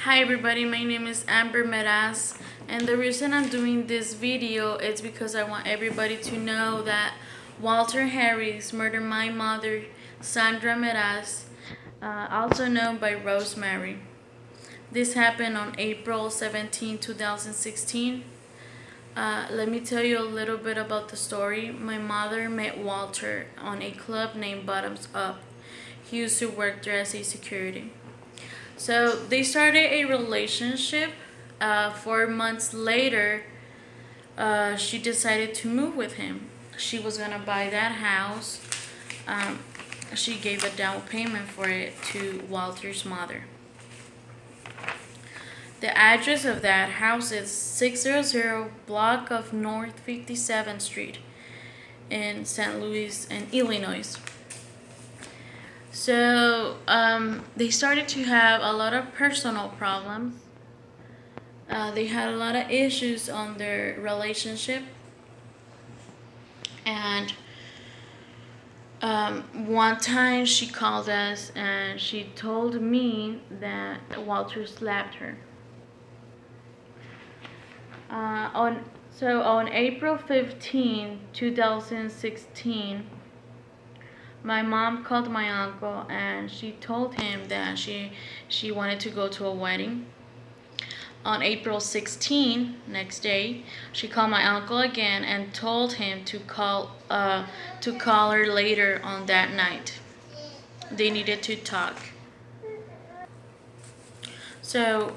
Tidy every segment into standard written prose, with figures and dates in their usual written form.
Hi everybody, my name is Meraz, and the reason I'm doing this video is because I want everybody to know that Walter Harris murdered my mother, Sandra Meraz, also known by Rosemary. This happened on April 17, 2016. Let me tell you a little bit about the story. My mother met Walter on a club named Bottoms Up. He used to work there as a security. So they started a relationship. 4 months later, she decided to move with him. She was gonna buy that house. Um, she gave a down payment for it to Walter's mother. The address of that house is 600 block of North 57th Street in St. Louis, in Illinois. So they started to have a lot of personal problems. They had a lot of issues on their relationship. And one time she called us and she told me that Walter slapped her. On April 15, 2016, my mom called my uncle and she told him that she wanted to go to a wedding. On April 16, next day, she called my uncle again and told him to call her later on that night. They needed to talk. So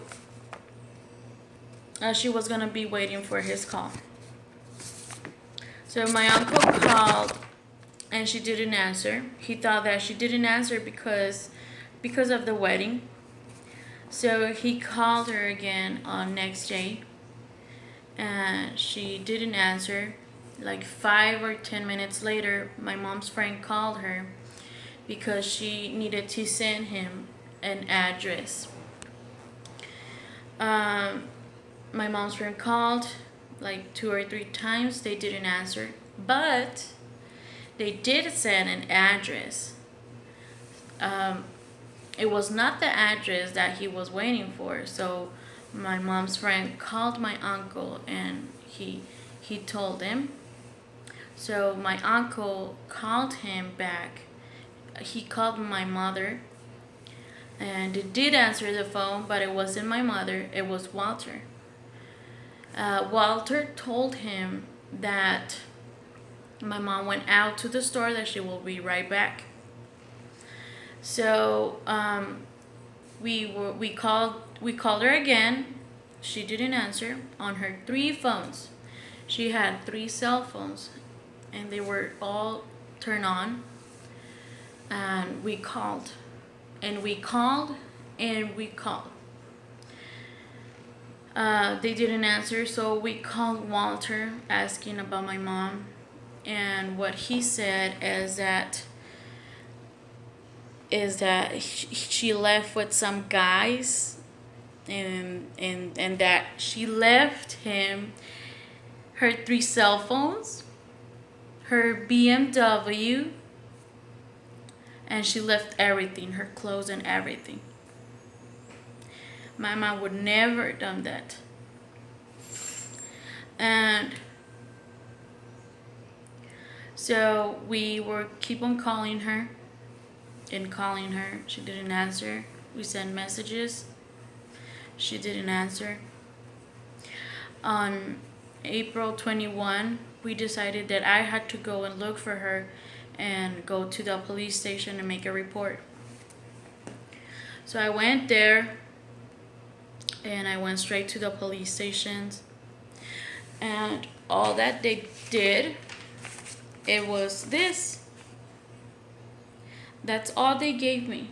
she was gonna be waiting for his call. So my uncle called and she didn't answer. He thought that she didn't answer because of the wedding. So he called her again on next day and she didn't answer. Like 5 or 10 minutes later, my mom's friend called her because she needed to send him an address. My mom's friend called like 2 or 3 times. They didn't answer, but they did send an address. It was not the address that he was waiting for. So my mom's friend called my uncle and he told him. So my uncle called him back. He called my mother and it did answer the phone, but it wasn't my mother, it was Walter. Walter told him that my mom went out to the store, that she will be right back. So we called her again. She didn't answer. On her 3 phones, she had 3 cell phones, and they were all turned on. And we called, and we called, and we called. They didn't answer, so we called Walter asking about my mom, and what he said is that she left with some guys, and that she left him her 3 cell phones, her BMW, and she left everything, her clothes and everything. My mom would never have done that. And so we were keep on calling her and calling her. She didn't answer. We sent messages. She didn't answer. On April 21, we decided that I had to go and look for her and go to the police station and make a report. So I went there and I went straight to the police stations, and all that they did, it was this. That's all they gave me.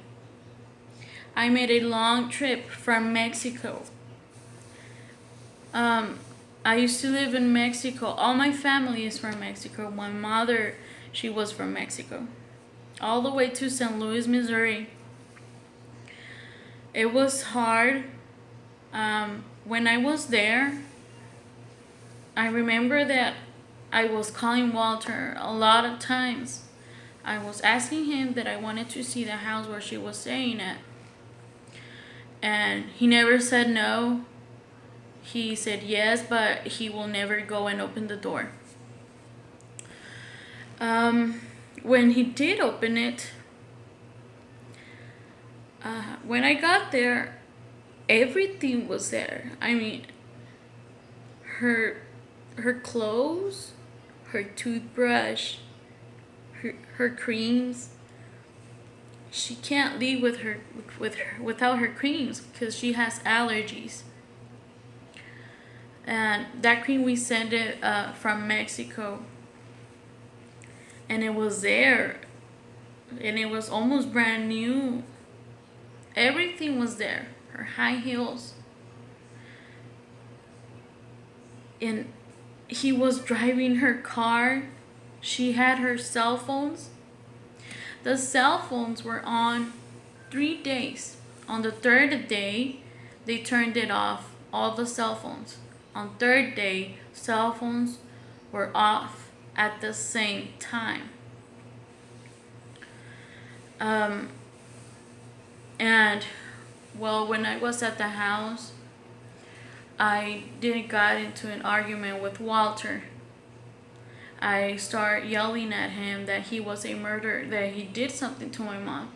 I made a long trip from Mexico. I used to live in Mexico. All my family is from Mexico. My mother, she was from Mexico. All the way to St. Louis, Missouri. It was hard. When I was there, I remember that I was calling Walter a lot of times. I was asking him that I wanted to see the house where she was staying at. And he never said no. He said yes, but he will never go and open the door. When he did open it, when I got there, everything was there. I mean, her clothes, her toothbrush, her creams. She can't leave without her creams because she has allergies. And that cream we sent it from Mexico, and it was there, and it was almost brand new. Everything was there. Her high heels. And he was driving her car. She had her cell phones. The cell phones were on 3 days. On the third day, they turned it off, all the cell phones. On third day, cell phones were off at the same time. And well, when I was at the house, I did got into an argument with Walter. I started yelling at him that he was a murderer, that he did something to my mom.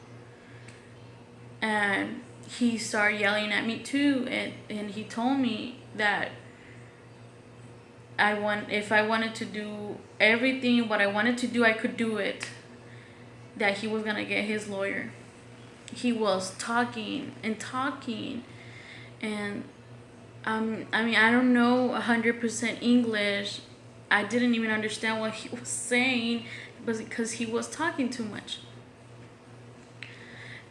And he started yelling at me too, and he told me that if I wanted to do everything what I wanted to do, I could do it. That he was gonna get his lawyer. He was talking and talking, and I mean, I don't know 100% English. I didn't even understand what he was saying, because he was talking too much.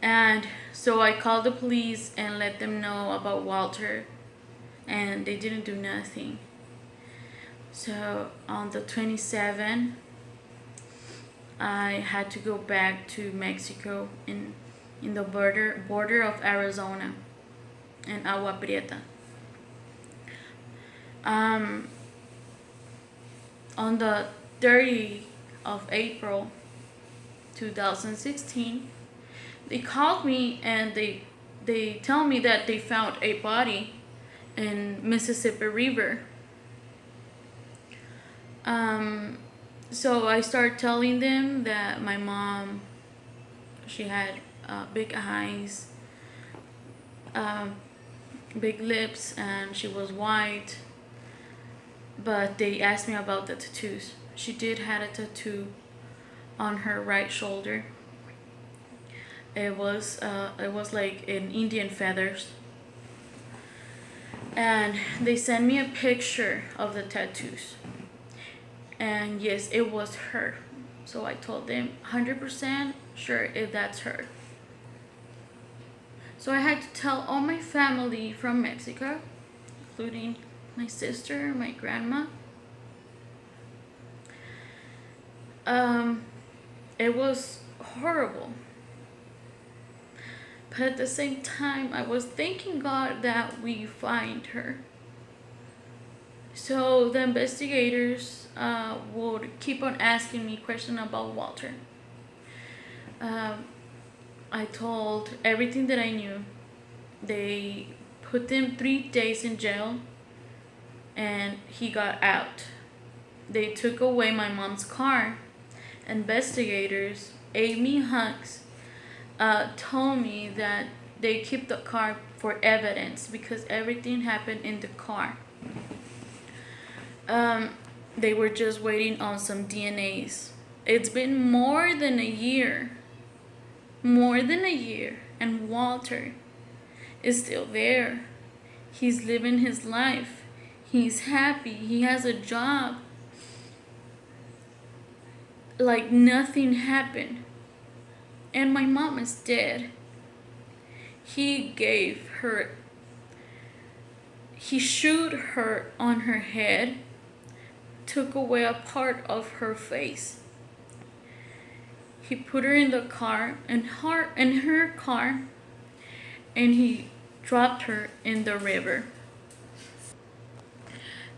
And so I called the police and let them know about Walter, and they didn't do nothing. So on the 27th, I had to go back to Mexico in the border of Arizona in Agua Prieta. On the 30th of April 2016, they called me and they tell me that they found a body in Mississippi River. So I started telling them that my mom, she had big eyes, big lips, and she was white. But they asked me about the tattoos. She did have a tattoo on her right shoulder. It was like in Indian feathers. And they sent me a picture of the tattoos. And yes, it was her. So I told them 100% sure if that's her. So I had to tell all my family from Mexico, including my sister, my grandma. It was horrible. But at the same time, I was thanking God that we find her. So the investigators would keep on asking me questions about Walter. I told everything that I knew. They put him 3 days in jail, and he got out. They took away my mom's car. Investigators, Amy Hunks, told me that they keep the car for evidence because everything happened in the car. They were just waiting on some DNAs. It's been more than a year. And Walter is still there. He's living his life. He's happy. He has a job. Like nothing happened. And my mom is dead. He shot her on her head, took away a part of her face. He put her in the car, in her car, and he dropped her in the river.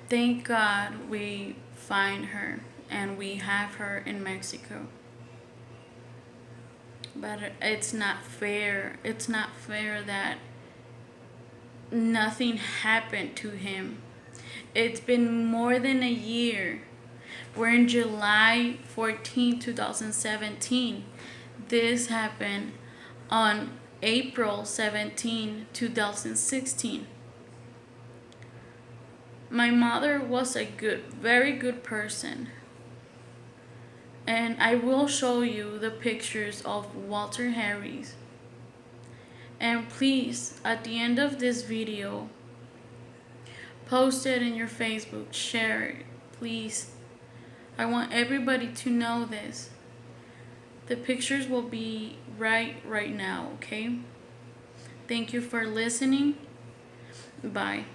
Thank God we find her and we have her in Mexico. But it's not fair. It's not fair that nothing happened to him. It's been more than a year. We're in July 14, 2017. This happened on April 17, 2016. My mother was a very good person. And I will show you the pictures of Walter Harris. And please, at the end of this video, post it in your Facebook, share it, please. I want everybody to know this. The pictures will be right now, okay? Thank you for listening. Bye.